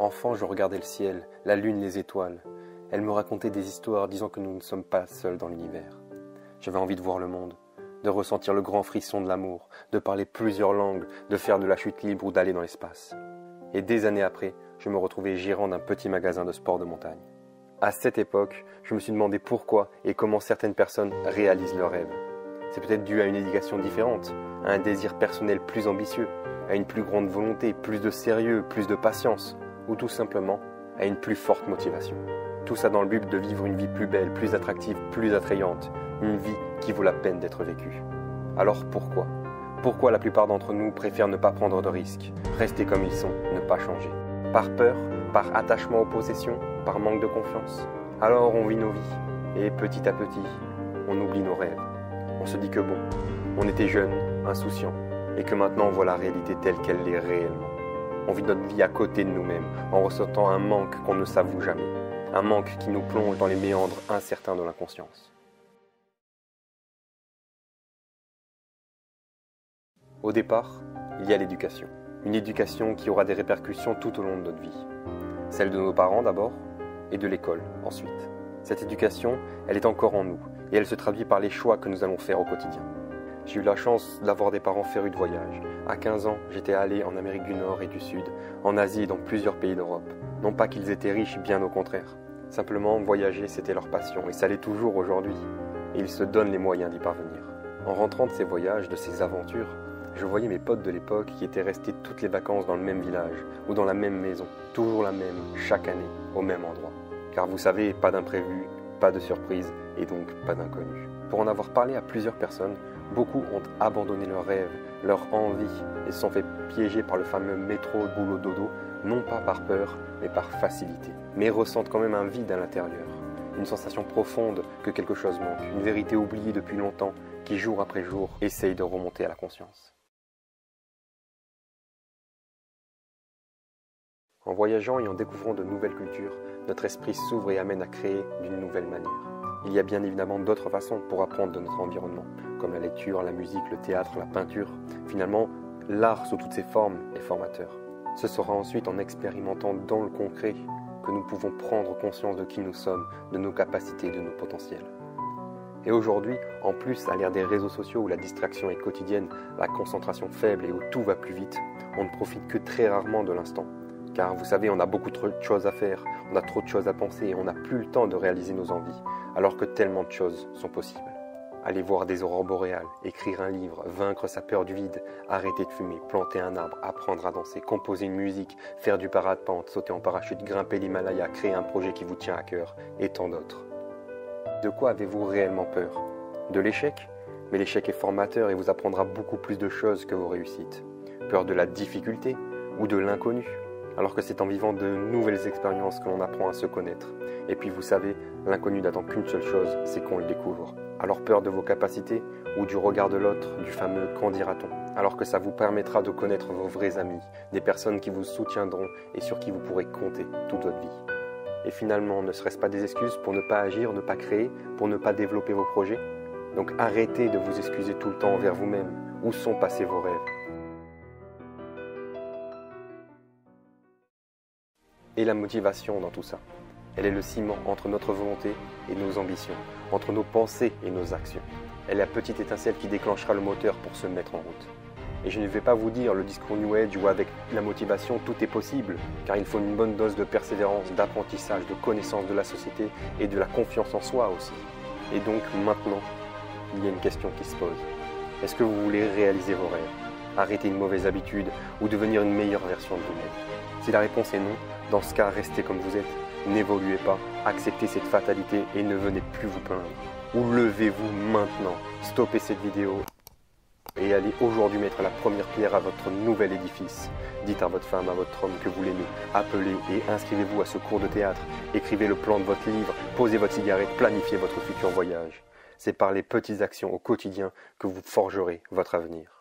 Enfant, je regardais le ciel, la lune, les étoiles. Elles me racontaient des histoires disant que nous ne sommes pas seuls dans l'univers. J'avais envie de voir le monde, de ressentir le grand frisson de l'amour, de parler plusieurs langues, de faire de la chute libre ou d'aller dans l'espace. Et des années après, je me retrouvais gérant d'un petit magasin de sport de montagne. À cette époque, je me suis demandé pourquoi et comment certaines personnes réalisent leurs rêves. C'est peut-être dû à une éducation différente, à un désir personnel plus ambitieux, à une plus grande volonté, plus de sérieux, plus de patience, ou tout simplement à une plus forte motivation. Tout ça dans le but de vivre une vie plus belle, plus attractive, plus attrayante, une vie qui vaut la peine d'être vécue. Alors pourquoi ? Pourquoi la plupart d'entre nous préfèrent ne pas prendre de risques, rester comme ils sont, ne pas changer ? Par peur, par attachement aux possessions, par manque de confiance ? Alors on vit nos vies, et petit à petit, on oublie nos rêves. On se dit que bon, on était jeunes, insouciants, et que maintenant on voit la réalité telle qu'elle est réellement. On vit notre vie à côté de nous-mêmes, en ressentant un manque qu'on ne s'avoue jamais. Un manque qui nous plonge dans les méandres incertains de l'inconscience. Au départ, il y a l'éducation. Une éducation qui aura des répercussions tout au long de notre vie. Celle de nos parents d'abord, et de l'école ensuite. Cette éducation, elle est encore en nous, et elle se traduit par les choix que nous allons faire au quotidien. J'ai eu la chance d'avoir des parents férus de voyage. À 15 ans, j'étais allé en Amérique du Nord et du Sud, en Asie et dans plusieurs pays d'Europe. Non pas qu'ils étaient riches, bien au contraire. Simplement, voyager, c'était leur passion, et ça l'est toujours aujourd'hui. Et ils se donnent les moyens d'y parvenir. En rentrant de ces voyages, de ces aventures, je voyais mes potes de l'époque qui étaient restés toutes les vacances dans le même village, ou dans la même maison, toujours la même, chaque année, au même endroit. Car vous savez, pas d'imprévu, pas de surprise, et donc pas d'inconnu. Pour en avoir parlé à plusieurs personnes, beaucoup ont abandonné leurs rêves, leur envie, et se sont fait piéger par le fameux métro boulot dodo, non pas par peur, mais par facilité. Mais ressentent quand même un vide à l'intérieur, une sensation profonde que quelque chose manque, une vérité oubliée depuis longtemps, qui jour après jour essaye de remonter à la conscience. En voyageant et en découvrant de nouvelles cultures, notre esprit s'ouvre et amène à créer d'une nouvelle manière. Il y a bien évidemment d'autres façons pour apprendre de notre environnement, comme la lecture, la musique, le théâtre, la peinture. Finalement, l'art sous toutes ses formes est formateur. Ce sera ensuite en expérimentant dans le concret que nous pouvons prendre conscience de qui nous sommes, de nos capacités et de nos potentiels. Et aujourd'hui, en plus à l'ère des réseaux sociaux où la distraction est quotidienne, la concentration faible et où tout va plus vite, on ne profite que très rarement de l'instant. Car vous savez, on a beaucoup trop de choses à faire, on a trop de choses à penser et on n'a plus le temps de réaliser nos envies, alors que tellement de choses sont possibles. Aller voir des aurores boréales, écrire un livre, vaincre sa peur du vide, arrêter de fumer, planter un arbre, apprendre à danser, composer une musique, faire du parapente, sauter en parachute, grimper l'Himalaya, créer un projet qui vous tient à cœur, et tant d'autres. De quoi avez-vous réellement peur ? De l'échec ? Mais l'échec est formateur et vous apprendra beaucoup plus de choses que vos réussites. Peur de la difficulté ou de l'inconnu ? Alors que c'est en vivant de nouvelles expériences que l'on apprend à se connaître. Et puis vous savez, l'inconnu n'attend qu'une seule chose, c'est qu'on le découvre. Alors peur de vos capacités ou du regard de l'autre, du fameux « qu'en dira-t-on » alors que ça vous permettra de connaître vos vrais amis, des personnes qui vous soutiendront et sur qui vous pourrez compter toute votre vie. Et finalement, ne serait-ce pas des excuses pour ne pas agir, ne pas créer, pour ne pas développer vos projets ? Donc arrêtez de vous excuser tout le temps envers vous-même. Où sont passés vos rêves ? Et la motivation dans tout ça, elle est le ciment entre notre volonté et nos ambitions, entre nos pensées et nos actions. Elle est la petite étincelle qui déclenchera le moteur pour se mettre en route. Et je ne vais pas vous dire le discours New Age où avec la motivation tout est possible, car il faut une bonne dose de persévérance, d'apprentissage, de connaissance de la société et de la confiance en soi aussi. Et donc maintenant, il y a une question qui se pose. Est-ce que vous voulez réaliser vos rêves, arrêter une mauvaise habitude ou devenir une meilleure version de vous-même ? Si la réponse est non, dans ce cas, restez comme vous êtes, n'évoluez pas, acceptez cette fatalité et ne venez plus vous plaindre. Ou levez-vous maintenant, stoppez cette vidéo et allez aujourd'hui mettre la première pierre à votre nouvel édifice. Dites à votre femme, à votre homme que vous l'aimez, appelez et inscrivez-vous à ce cours de théâtre, écrivez le plan de votre livre, posez votre cigarette, planifiez votre futur voyage. C'est par les petites actions au quotidien que vous forgerez votre avenir.